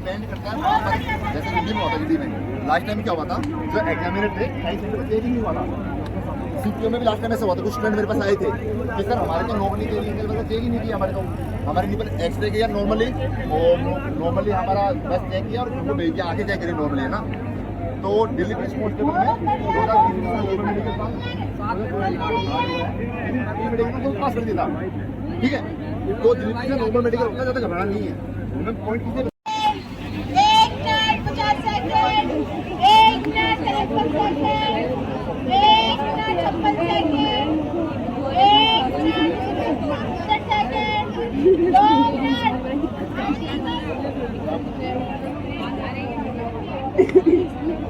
Depend करता है जैसे हिंदी में होता है। हिंदी में लास्ट टाइम क्या हुआ था, जो एग्जामिनर थे साइंस सेंटर में चेक ही नहीं हुआ था। सीपीओ में भी लास्ट टाइम ऐसा हुआ था, कुछ स्टूडेंट मेरे पास आए थे कि सर हमारे तो नॉर्मली के लिए मतलब चेक ही नहीं किया हमारे को, हमारे नहीं पर एक्सरे किया नॉर्मली और नॉर्मली हमारा बस चेक किया और उनको भेज दिया आगे चेक करिए नॉर्मली, है ना। तो दिल्ली पुलिस कांस्टेबल में 2020 में पास कर दिया था, ठीक है। तो दिल्ली पुलिस नॉर्मल मेडिकल उतना ज़्यादा घबराना नहीं है, उन्हें पॉइंट कीजिए। 1 minute 50 second, 1 minute 53 second, 1 minute 56 second, 1 minute 60 second, 2 minute.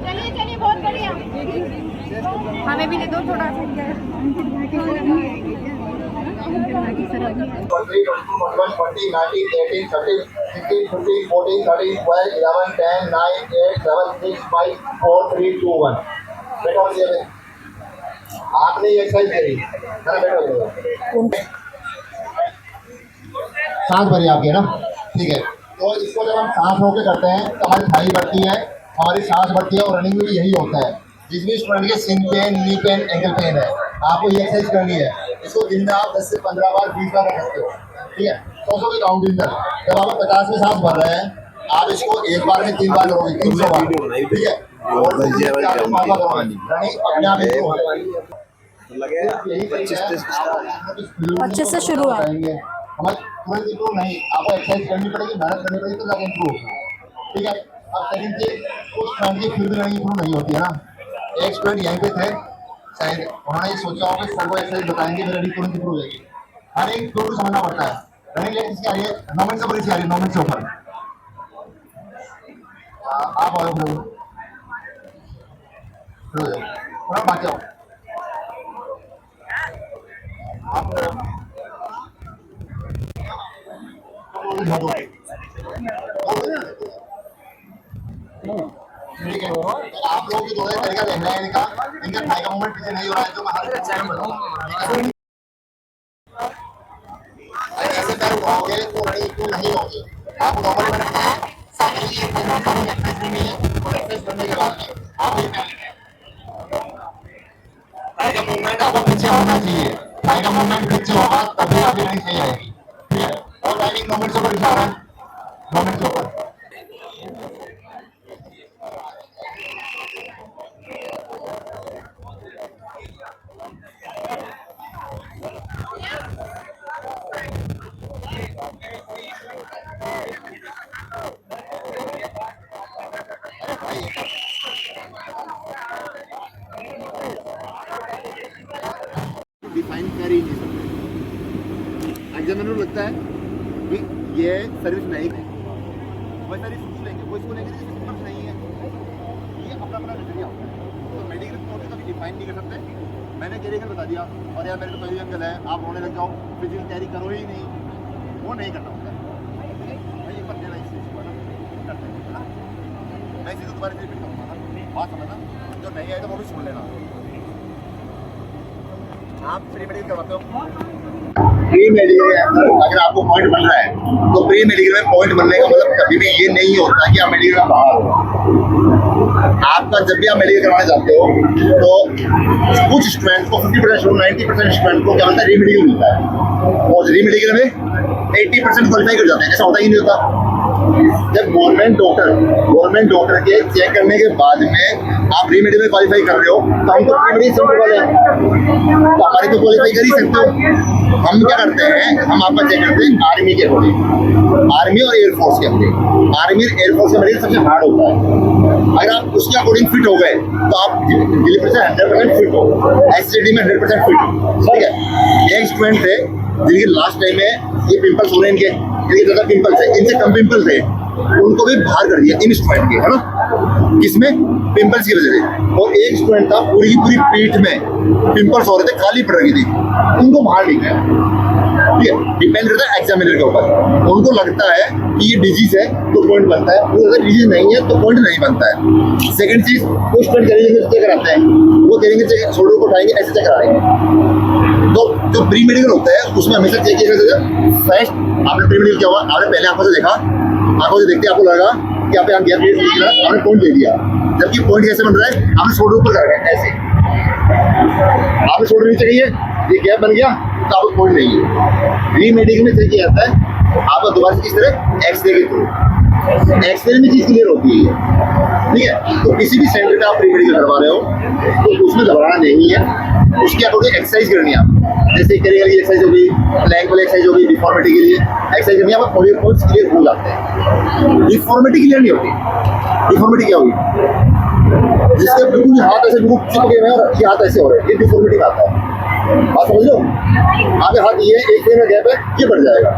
चलिए चलिए, बहुत बढ़िया। हमें भी दे दो थोड़ा सा। 20, 19, 18, 13, 16, 15, 14, 13, 12, 11, 10, 9, 8, 7, 6, 5, 4, 3, 2, 1। बैठो ये आपने ये एक्सरसाइज करी है ना, बैठो। सांस भरी आपकी है ना, ठीक है। तो इसको जब हम सांस होकर करते हैं तो हमारी थाई बढ़ती है, हमारी सांस बढ़ती है और रनिंग में भी यही होता है। जिस भी स्टूडेंट के shin pain, knee pain, ankle pain है, आपको ये एक्सरसाइज करनी है। इसको दिन में आप 10 से 15 बार 20 बार कर सकते हो, ठीक है। 100 की काउंटिंग तक। जब आप 50 में सांस भर रहे हैं, आप इसको एक बार में 3 बार करोगे, 300 बार, ठीक है। और रनिंग अपने आप ही हो जाएगी। 25 से शुरू है। हमारे तुरंत इम्प्रूव नहीं, आपको एक्सरसाइज करनी पड़ेगी, मेहनत करनी पड़ेगी तो जाके इम्प्रूव होगा, ठीक है। अब सेकंड से कुछ स्टूडेंट की फिर भी रनिंग इम्प्रूव नहीं होती है ना। एक स्टूडेंट यहीं पे थे, शायद उन्होंने ये सोचा होगा कि सर को एक्सरसाइज बताएंगे मेरी रनिंग तुरंत इम्प्रूव होगी। हर एक फ्लो को समझना पड़ता है। रनिंग लेग किसकी आ रही है, नॉर्मल से ऊपर से आ रही है, नॉर्मल से ऊपर। आप आओ थोड़ा बाकी आओ आप, ठीक है। आप लोगों की दोनों तरीका देखना है, इनका थाई का मूवमेंट पीछे नहीं हो रहा है, तो मैं हर चैनल में बताऊंगा। ऐसे पैर उठाओगे तो रनिंग क्यों नहीं होगी। आप नॉर्मल में रखते हैं, सामने ये एक्सरसाइज नहीं है, और एक्सरसाइज करने के बाद आप ये थाई का मूवमेंट आपको पीछे होना चाहिए। थाई का मूवमेंट पीछे होगा तभी आपकी रनिंग सही आएगी, ठीक है। और रनिंग नॉर्मल से ऊपर दिखा रहा है, नॉर्मल से ऊपर। डिफाइन कर ही नहीं सकते। एग्जामिनर को लगता है कि ये सर्विस नहीं है, वह सर्विस पूछ लेंगे, वो इसको लेंगे सर्विस नहीं है। ये अपना अपना नजरिया होता है। तो मेडिकल कोर्स कभी डिफाइन नहीं कर सकते। मैंने कैरियर बता दिया और यार मेरे को पहली अंकल है, आप रोने लग जाओ, फिजिकल कैरी करो ही नहीं, वो नहीं करना होता है भाई। ये पढ़ने वाला इस चीज़ को ना करते हैं ना। मैं इसी दोबारा से रिपीट करूँगा ना, बात समझना। जो नहीं आए तो वो भी सुन लेना। आप प्री मेडिकल करवाते हो, प्री मेडिकल के अंदर अगर आपको पॉइंट बन रहा है तो प्री मेडिकल में पॉइंट बनने का मतलब कभी भी ये नहीं होता कि आप मेडिकल में बाहर हो। आपका जब भी आप मेडिकल करवाने जाते हो तो कुछ स्टूडेंट को 50% 90% स्टूडेंट को क्या मिलता है, री मेडिकल मिलता है। और री मेडिकल में 80% क्वालिफाई कर जाते हैं। ऐसा होता ही नहीं होता। जब गवर्नमेंट डॉक्टर के चेक करने के बाद में आप री मेडिकल में क्वालिफाई कर रहे हो तो हम तो प्री मेडिकल सेंटर वाले हैं, तो हमारे तो क्वालिफाई कर ही सकते हो। हम क्या करते हैं, हम आपका चेक करते हैं आर्मी के अकॉर्डिंग, आर्मी और एयरफोर्स के अकॉर्डिंग। आर्मी और एयरफोर्स का मेडिकल सबसे हार्ड होता है। अगर आप उसके अकॉर्डिंग फिट हो गए तो आप दिल्ली पुलिस 100% फिट हो, एससीडी में 100% फिट हो, ठीक है। एक स्टूडेंट थे जिनके लास्ट टाइम में ये पिंपल्स हो रहे हैं, इनके ज़्यादा पिंपल्स है, इनसे कम पिंपल थे, उनको भी बाहर कर दिया इन स्टूडेंट के, है ना, किसमें, पिंपल्स की वजह से। और एक स्टूडेंट था पूरी की पूरी पीठ में पिंपल्स हो रहे थे, काली पड़ रही थी, उनको बाहर नहीं गया, ठीक है। डिपेंड करता है एग्जामिनर के ऊपर। उनको लगता है कि ये डिजीज है तो पॉइंट बनता है, अगर डिजीज नहीं है तो पॉइंट नहीं बनता है। सेकंड चीज, वो स्टूडेंट करेंगे चेक कराते हैं, वो करेंगे चेक, शोल्डर को उठाएंगे, ऐसे चेक कराएंगे। तो जो प्री मेडिकल होता है उसमें हमेशा चेक किया जाता है फर्स्ट। आपने प्री मेडिकल क्या हुआ, आपने पहले आंखों से देखा, आंखों से देखते आपको लगा यहाँ पे हमने पॉइंट दे दिया, जबकि पॉइंट कैसे बन रहा है, आपने शोल्डर ऊपर कर रखा है ऐसे, आपने शोल्डर नीचे चाहिए, ये गैप बन गया तो आपको पॉइंट नहीं है। रीमेडिकल में तरीके आता है आपका दोबारा से किस तरह एक्सरे के थ्रू, एक्सरे में चीज क्लियर होती है, ठीक है। तो किसी भी सेंटर पे आप प्री मेडिकल करवा रहे हो तो उसमें घबराना नहीं है, उसकी आपको एक्सरसाइज करनी है। आप जैसे करियर की एक्सरसाइज होगी, प्लैंक वाली एक्सरसाइज होगी, डिफॉर्मिटी के लिए एक्सरसाइज करनी है, आपको थोड़ी पॉइंट्स क्लियर हो जाते हैं। डिफॉर्मिटी क्लियर नहीं होती। डिफॉर्मिटी क्या होगी, जिसके बिल्कुल हाथ ऐसे बिल्कुल चिपके हुए हैं और ये हाथ ऐसे हो रहे हैं, ये डिफॉर्मिटी का आता है। बात समझ लो, आगे हाथ ये एक में गैप है, ये बढ़ जाएगा,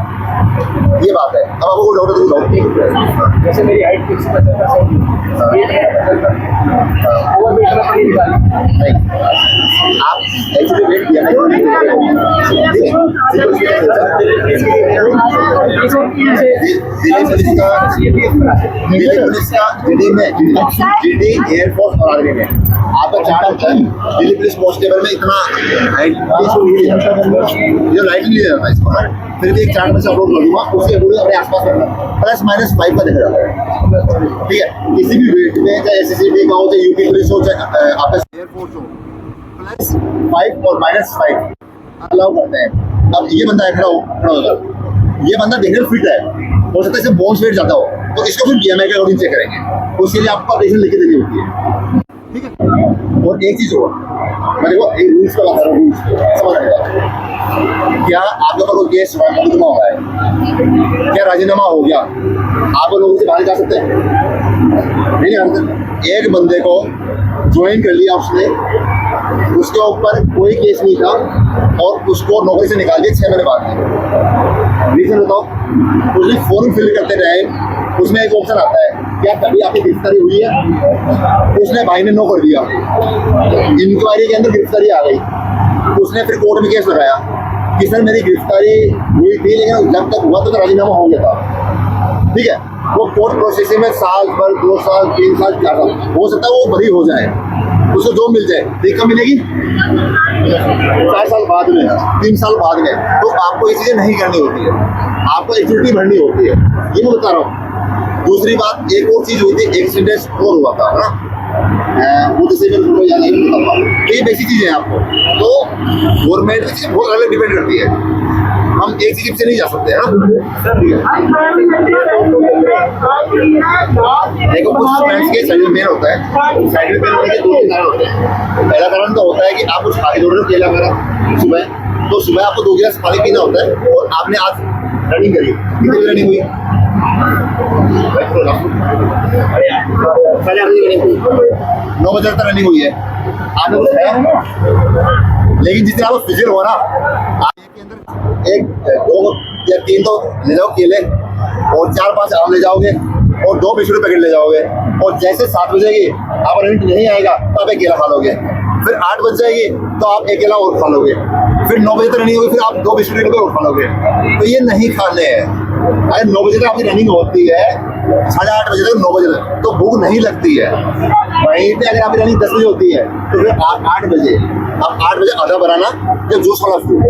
ये बात है। अब आपको डॉक्टर को डाउट नहीं, जैसे मेरी हाइट 150 आप एक्चुअली वेट किया एयरफोर्स और आर्मी में आपका चार्ट होता है। दिल्ली पुलिस कांस्टेबल में इतना हाइट जो लाइट नहीं दिया जाता इसको, फिर भी एक चार्ट में से अपलोड कर दूंगा, उसके अपने आसपास ±5 का दिख रहा है, ठीक है। किसी भी वेट में चाहे SSB का हो, चाहे यूपी पुलिस हो, चाहे आपका एयरफोर्स हो, +5 और -5 अलाउ करते हैं। अब ये बंदा खड़ा होगा, ये बंदा देखने में फिट है, हो सकता है इसे बोन्स वेट ज्यादा हो, तो इसको फिर BMI के अकॉर्डिंग चेक करेंगे, उसके लिए आपको ऑपरेशन लिख के देनी होती है, ठीक है। और एक चीज और मैं देखो एक रूल्स का बात कर रहा हूँ, समझ आएगा। क्या आपके ऊपर कोई केस मुकदमा हुआ है, क्या राजीनामा हो गया, आप लोगों से बाहर जा सकते हैं? नहीं जा सकते। एक बंदे को ज्वाइन कर लिया उसने, उसके ऊपर कोई केस नहीं था और उसको नौकरी से निकाल दिया 6 महीने बाद में। रीजन बताओ, उसने फॉर्म फिल करते रहे, उसमें एक ऑप्शन आता है क्या कभी आपकी गिरफ्तारी हुई है, उसने भाई ने नो कर दिया, इंक्वायरी के अंदर गिरफ्तारी आ गई, उसने फिर कोर्ट में केस लगाया कि सर मेरी गिरफ्तारी हुई थी लेकिन जब तक हुआ तो राजीनामा हो गया था, ठीक है। वो कोर्ट प्रोसेसिंग में साल भर, 2 साल, 3 साल, 4 साल हो सकता है वो बरी हो जाए, उसको जो मिल जाए, देखा मिलेगी 4 साल बाद में, 3 साल बाद में। तो आपको ये चीजें नहीं करनी होती है, आपको एक्टिविटी भरनी होती है, ये मैं बता रहा हूँ। दूसरी बात, एक और चीज हुई थी, एक्सीडेंट और हुआ था ना, वो जैसे तो ये बेसिक चीजें हैं आपको, तो गवर्नमेंट की बहुत अलग डिपेंड करती है, हम एक चीज से नहीं जा सकते हैं ना। देखो कुछ स्टूडेंट्स के साइड पेन होता है, साइड पेन होने के 2-3 कारण होते हैं। पहला कारण तो होता है कि आप कुछ खाली दौड़ रहे हो, केला वगैरह सुबह, तो सुबह आपको 2 गिलास पानी पीना होता है और आपने आज रनिंग करी, कितनी रनिंग हुई, 9 बजे तक रनिंग हुई है, आपने कुछ खाया, लेकिन जिस दिन आपको फिजिकल हुआ ना, आप के अंदर 1, 2 या 3 तो ले जाओ केले और 4-5 आम ले जाओगे और 2 बिस्कुट पैकेट ले जाओगे, और जैसे 7 बजेगी आप रनिंग नहीं आएगा तो आप 1 केला खा लोगे, फिर 8 बज जाएगी तो आप 1 केला और खा लोगे, फिर 9 बजे तक रनिंग होगी, फिर आप 2 बिस्कुट और खा लोगे। तो ये नहीं खाने हैं। अगर 9 बजे तक आपकी रनिंग होती है, 8:30 बजे तक, 9 बजे तक, तो भूख नहीं लगती है। वहीं पे अगर आपकी रनिंग 10 बजे होती है तो फिर आप 8 बजे, आप 8 बजे आधा बनाना या जूस वाला फ्रूट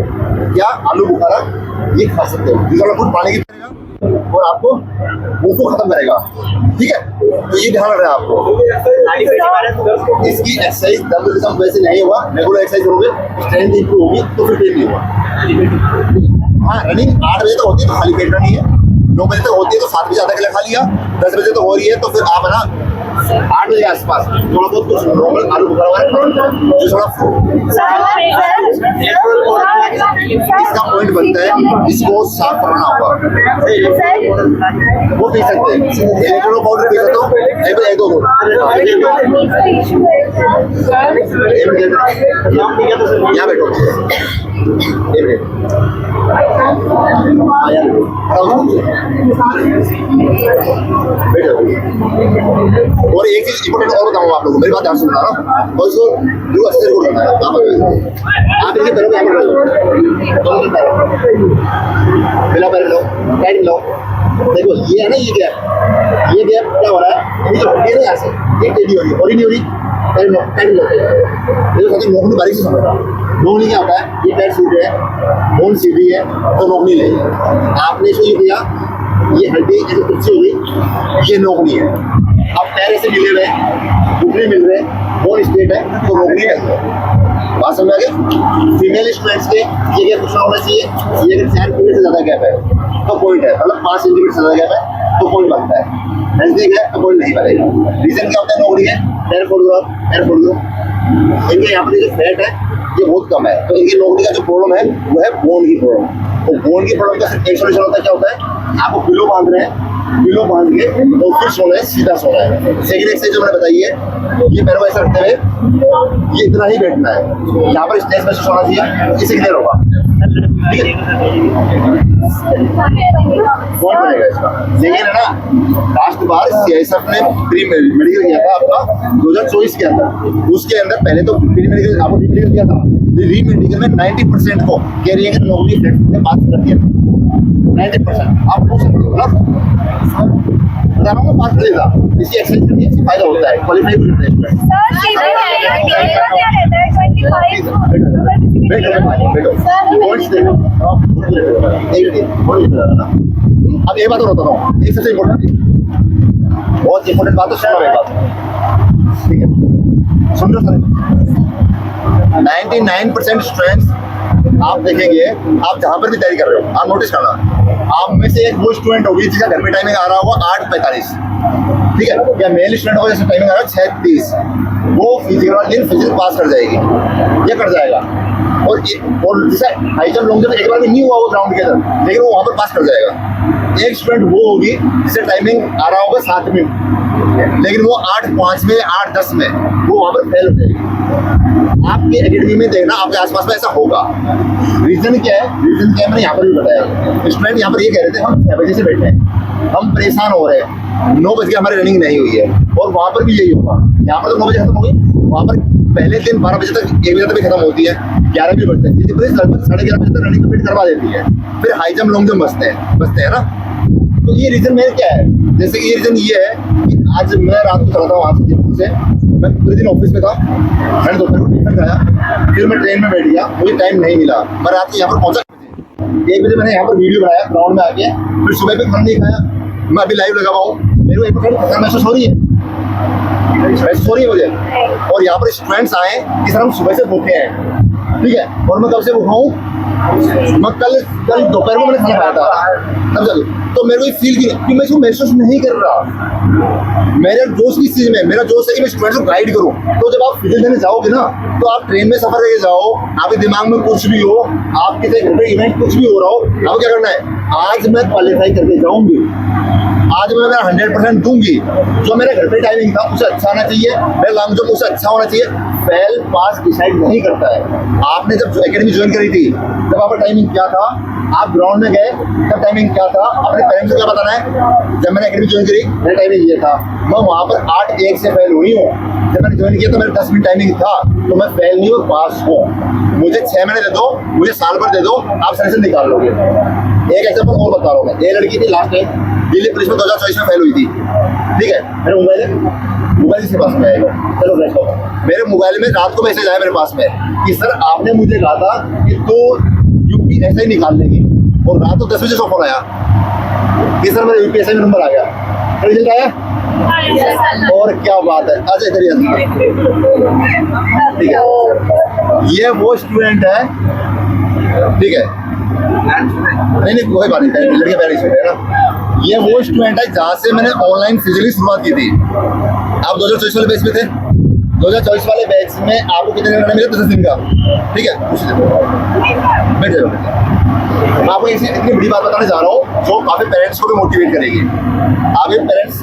या आलू बुखारा ये खा सकते हो। जूस वाला फ्रूट पानी की करेगा और आपको भूख को खत्म करेगा, ठीक है। तो ये ध्यान रखना है आपको। इसकी एक्सरसाइज 10 बजे तक वैसे नहीं होगा, रेगुलर एक्सरसाइज करोगे, स्ट्रेंथ इंप्रूव होगी तो फिर पेन नहीं होगा। हाँ, रनिंग 8 बजे तक होती है तो खाली पेट रनिंग है, 9 बजे तक होती है तो 7 बजे आधा किलो खा लिया, 10 बजे तक हो रही है तो फिर आप है ना 8 बजे के आसपास थोड़ा बहुत कुछ नॉर्मल आलू बुखारा वगैरह जो थोड़ा इसका पॉइंट बनता है, इसको साफ करना होगा, वो पी सकते हैं, इलेक्ट्रोल पाउडर पी सकते हो, एक दो यहाँ बैठो, और एक चीज इंपॉर्टेंट और बताऊंगा आप लोगों को, मेरी बात ध्यान से सुनना ना, और इसको बिल्कुल अच्छे से रिकॉर्ड करना है। आप इनके पैरों पे पहला पैर लो, टाइट लो, देखो ये है ना, ये गैप क्या हो रहा है, ये जो हड्डी है ना यहाँ से ये टेढ़ी हो रही है और ही नहीं हो रही, टाइट लो, टाइट लो, देखो साथी नोकनी बारीक से समझ, नोकनी क्या होता है, ये पैर सीधे है, बोन सीधी है तो नोकनी नहीं, आपने इसको ये किया ये हड्डी जैसे कुर्सी हो गई, ये नोकनी है। अब पैर से मिले हुए, घुटने मिल रहे, बोन स्ट्रेट है, तो नोकनी है। बात समझ आ गई? फीमेल स्टूडेंट्स के ये कुछ होना चाहिए, ये अगर 4 फीट से ज़्यादा गैप है तो पॉइंट है, मतलब 5 सेंटीमीटर से ज़्यादा गैप है तो पॉइंट बनता है, नजदीक है तो पॉइंट नहीं बनेगा। रीजन क्या होता है नोकनी है? पैर फोड़ दो। इनके यहाँ पर जो फैट है ये बहुत कम है, तो इनकी नोकनी का जो प्रॉब्लम है वो है बोन की प्रॉब्लम। तो बोन की प्रॉब्लम का सिर्फ एक सोल्यूशन होता है, क्या होता है? आपको पिलो बांध रहे हैं, पिलो बांध के और फिर सोना है, सीधा सोना है। सेकंड एक्सरसाइज जो मैंने बताई है, ये पैरों ऐसे रखते हुए ये इतना ही बैठना है, यहाँ पर स्ट्रेस महसूस होना चाहिए, इससे क्लियर होगा। ठीक है, कौन बनेगा इसका? लेकिन है ना, लास्ट बार CISF ने प्री मेडिकल किया था आपका 2024 के अंदर, उसके अंदर पहले तो प्री मेडिकल आपको री किया था, री मेडिकल में 90% को कैरियर नॉर्मली फ्लैट में पास कर दिया 90%। आप पूछ सकते हो ना, बता रहा हूँ, पास करेगा। इसी एक्सरसाइज करने से फायदा होता है, क्वालिफाई भी करते हैं। सर सीधे क्या रहता है 25 अब एक बात और बताता हूँ, एक सबसे इम्पोर्टेंट, बहुत इम्पोर्टेंट बात है, सुनो मेरी बात। ठीक है, सुन लो सर। 99% स्टूडेंट्स आप देखेंगे, आप जहाँ पर भी तैयारी कर रहे हो, आप नोटिस करना, आप में से एक वो स्टूडेंट होगी जिसका घर में टाइमिंग आ रहा होगा 8:45, ठीक है, या मेल स्टूडेंट होगा जैसे टाइमिंग आ रहा है 6:30, वो फिजिकल पास कर जाएगी, ये कर जाएगा। और जैसे हाई जंप लॉन्ग जंप एक बार में नहीं हुआ वो ग्राउंड के अंदर, लेकिन वो वहाँ पर पास कर जाएगा। एक स्टूडेंट वो होगी जिसे टाइमिंग आ रहा होगा 7 मिनट, लेकिन वो 8:05 में 8:10 में वो वहाँ पर फेल हो जाएगी। आपके एकेडमी में देखना, आपके आसपास में ऐसा होगा। रीजन क्या है? मैंने यहाँ पर भी बताया। स्टूडेंट यहाँ पर ये कह रहे थे हम 6 बजे से बैठे हैं, हम परेशान हो रहे हैं, 9 बजे हमारी रनिंग नहीं हुई है, और वहाँ पर भी यही होगा। यहाँ पर तो 9 बजे खत्म होगी, वहाँ पर पहले दिन 12 बजे तक, 1 बजे तक भी खत्म होती है, 11 भी बजते हैं, लगभग 11:30 बजे तक रनिंग कंप्लीट करवा देती है। फिर हाई जंप लॉन्ग जंप बचते हैं ना। तो ये रीजन मेरे क्या है? जैसे कि ये रीजन ये है कि आज मैं रात को चला था वहाँ से जयपुर से, मैं पूरे दिन ऑफिस में था, मैंने दोपहर को टिफिन खाया, फिर मैं ट्रेन में बैठ गया, मुझे टाइम नहीं मिला, मैं रात को यहाँ पर पहुँचा 1 बजे मैंने यहाँ पर वीडियो बनाया ग्राउंड में आके, फिर सुबह भी खाना नहीं खाया, मैं अभी लाइव लगा हुआ हूँ, मेरे को एक थकान महसूस हो रही है मुझे। और यहाँ पर स्टूडेंट्स आए कि सर हम सुबह से भूखे हैं, ठीक है, और मैं कब से भूखा हूँ? मैं कल दोपहर को मैंने खाना खाया था तब जाके, तो मेरे को ये फील कि मैं इसको महसूस नहीं कर रहा। मेरा जोश किस चीज़ में? मेरा जोश है कि मैं स्टूडेंट्स को गाइड करूँ। तो जब आप फिजिक्स देने जाओगे ना, तो आप ट्रेन में सफर करके जाओ, आपके दिमाग में कुछ भी हो, आपके से इवेंट कुछ भी हो रहा हो, आपको क्या करना है? आज मैं क्वालिफाई करके जाऊँगी, आज मैं मेरा 100% दूंगी। जो मेरे घर पे टाइमिंग था उससे अच्छा आना चाहिए, मेरा लॉन्ग जंप उससे अच्छा होना चाहिए। फेल पास डिसाइड नहीं करता है। आपने जब एकेडमी ज्वाइन करी थी, जब आपका टाइमिंग क्या था, आप ग्राउंड में गए तब टाइमिंग क्या था, अपने पेरेंट्स को क्या बताना है? जब मैंने एकेडमी ज्वाइन करी मेरा टाइमिंग ये था, मैं वहाँ पर 8:01 से फेल हुई हूँ। जब मैंने ज्वाइन किया तो मेरा 10 मिनट टाइमिंग था, तो मैं फेल नहीं हूँ, पास हूँ। मुझे 6 महीने दे दो, मुझे साल भर दे दो, आप सेलेक्शन निकाल लोगे। एक एग्जाम्पल और बता रहा हूँ मैं, ये लड़की थी लास्ट टाइम दिल्ली पुलिस में 2024 में फेल हुई थी, ठीक है, मेरा मोबाइल इसके पास में आएगा, चलो रखो। मेरे मोबाइल में रात को मैसेज आया मेरे पास में कि सर आपने मुझे कहा था कि तो यूपी ऐसा ही निकाल लेगी, और रात को 10 बजे से फोन आया कि सर मेरा यूपीएससी में नंबर आ गया, रिजल्ट आया, और क्या बात है, अच्छा करिए, ठीक है। ये वो स्टूडेंट है, ठीक है, नहीं कोई बात नहीं, लड़के पेरेंट्स है ना। ये वो स्टूडेंट है जहाँ से मैंने ऑनलाइन फिजिकली शुरुआत की थी। आप 2024 वाले बैच में थे, 2024 वाले बैच में आपको कितने दिन मिले? 10 दिन का, ठीक है, कुछ बैठ जाओ। मैं आपको इतनी बड़ी बात बताने जा रहा हूँ जो काफ़ी पेरेंट्स को भी मोटिवेट करेगी। काफ़ी पेरेंट्स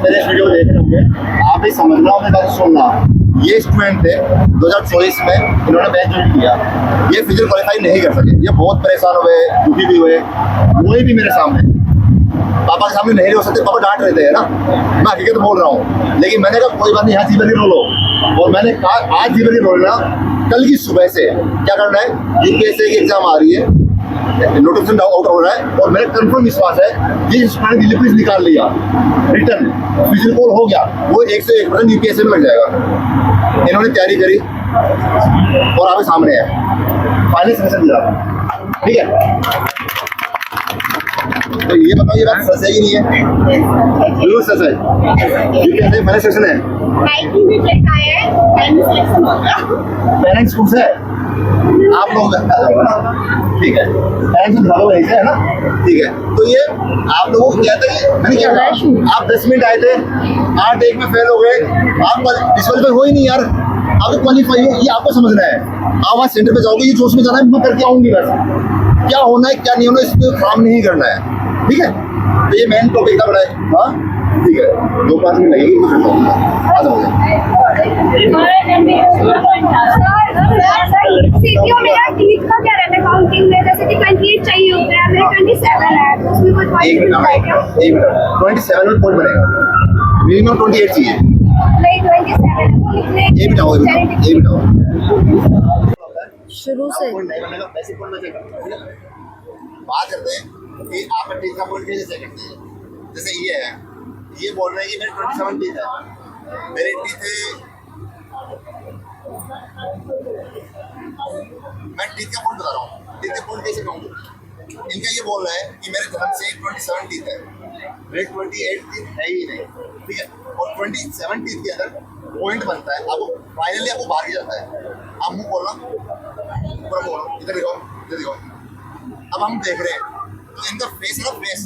मेरे इस वीडियो को देख रहे होंगे, आप भी समझना और मेरी बात सुनना। ये स्टूडेंट थे 2024 में, इन्होंने बैच ज्वाइन किया, ये फिजिकल क्वालिफाई नहीं कर सके, ये बहुत परेशान हुए, दुखी भी हुए, वही भी मेरे सामने, पापा के सामने नहीं हो सकते, पापा डांट रहे थे ना, मैं हकीकत बोल रहा हूँ। लेकिन मैंने कहा कोई बात नहीं, यहाँ जीवन की रो लो, और मैंने कहा आज जीवन की रो लेना, कल की सुबह से क्या करना है, यूपीएससी की एग्जाम आ रही है, नोटिफिकेशन आउट हो रहा है, और मेरा कंफर्म विश्वास है जिस स्टूडेंट दिल्ली पुलिस निकाल लिया, रिटर्न फिजिकल हो गया, वो 101% यूपीएससी में लग जाएगा। इन्होंने तैयारी करी और आपके सामने है, फाइनल सेशन दिया, ठीक है। तो ये बताओ, ये बात सच है कि नहीं है? बिल्कुल सच है। ये कहते हैं पहले सेक्शन है, नाइकी भी लिखा है, टाइम सिलेक्शन होगा। पेरेंट्स स्कूल से आप लोग ठीक है, पेरेंट्स दिखा दो है ना, ठीक है। तो ये आप लोगों को क्या था कि मैंने क्या कहा, आप 10 मिनट आए थे, 8 एक में फेल हो गए, आप डिस्क्वालीफाई हो ही नहीं यार, आप तो क्वालिफाई हो, ये आपको समझना है। आप वहाँ सेंटर पे जाओगे, ये जोश में जाना है, मैं करके आऊंगी बस, क्या होना है क्या नहीं होना, इस पर काम नहीं करना है, ठीक है। तो ये मेन टॉपिक था बड़ा है, हाँ ठीक है, 2-5 मिनट लगेगी कुछ सीखियो मेरा टीथ का क्या रहता है काउंटिंग में, जैसे कि 28 चाहिए होता है, मेरे 27 है, तो उसमें कोई एक पॉइंट मिनट, है क्या? 27 में पॉइंट बनेगा, मिनिमम 28 चाहिए। नहीं 27 है, वो कितने ये बिठाओ, ये बिठाओ। शुरू से पॉइंट नहीं बनेगा, बेसिक पॉइंट में चेक करते हैं, ठीक है। बात करते हैं कि आपका टीथ का पॉइंट कैसे चेक करते हैं। जैसे ये है, ये बोल रहे हैं कि मेरे 27 टीथ है, मेरे टीथ मैं टीथ का पॉइंट बता रहा हूँ, टीथ का पॉइंट कैसे कहूँगा। इनका ये बोल रहा है कि मेरे जन्म से 27 टीथ है, मेरे 28 टीथ है ही नहीं, ठीक है। और 27 टीथ के अंदर पॉइंट बनता है, आपको फाइनली आपको बाहर जाता है। आप मुँह बोल रहा हूँ, पूरा बोल रहा हूँ, इधर दिखाओ, इधर दिखाओ। अब हम देख रहे हैं तो इनका फेस ना, फेस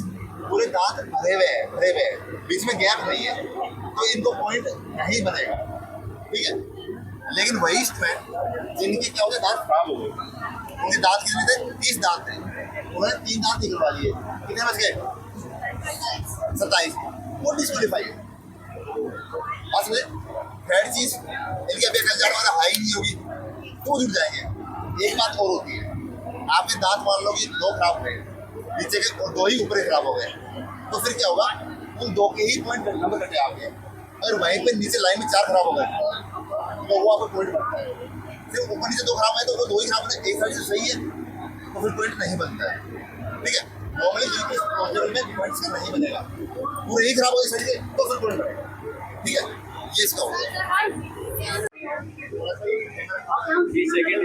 पूरे दांत भरे हुए हैं, भरे हुए हैं, बीच में गैप नहीं है, तो इनको पॉइंट नहीं बनेगा, ठीक है। लेकिन वही स्टूडेंट जिनके क्या हो गया, दांत खराब हो गए, उनके दांत कितने थे, 30 दांत थे, उन्होंने 3 दांत निकलवा लिए, कितने बच गए, 27, वो डिस्क्वालीफाई है। बस में थर्ड चीज, इनके अभी रिजल्ट वाला हाई नहीं होगी तो जुड़ जाएंगे। एक बात और होती है, आपके दांत मान लो कि 2 खराब हो गए, नीचे के और 2 ही ऊपर खराब हो गए, तो फिर क्या होगा, उन 2 के ही पॉइंट नंबर कटे आपके, और वहीं पे नीचे लाइन में 4 खराब हो गए, तो वो आपको पॉइंट बनता है। फिर ऊपर नीचे 2 खराब है तो वो 2 ही खराब है, एक साइड से सही है तो फिर पॉइंट नहीं बनता है, ठीक है। नॉर्मली में पॉइंट्स का नहीं बनेगा, पूरे ही खराब हो गए सही है तो फिर पॉइंट बनेगा, ठीक है। ये इसका होगा। 3 सेकंड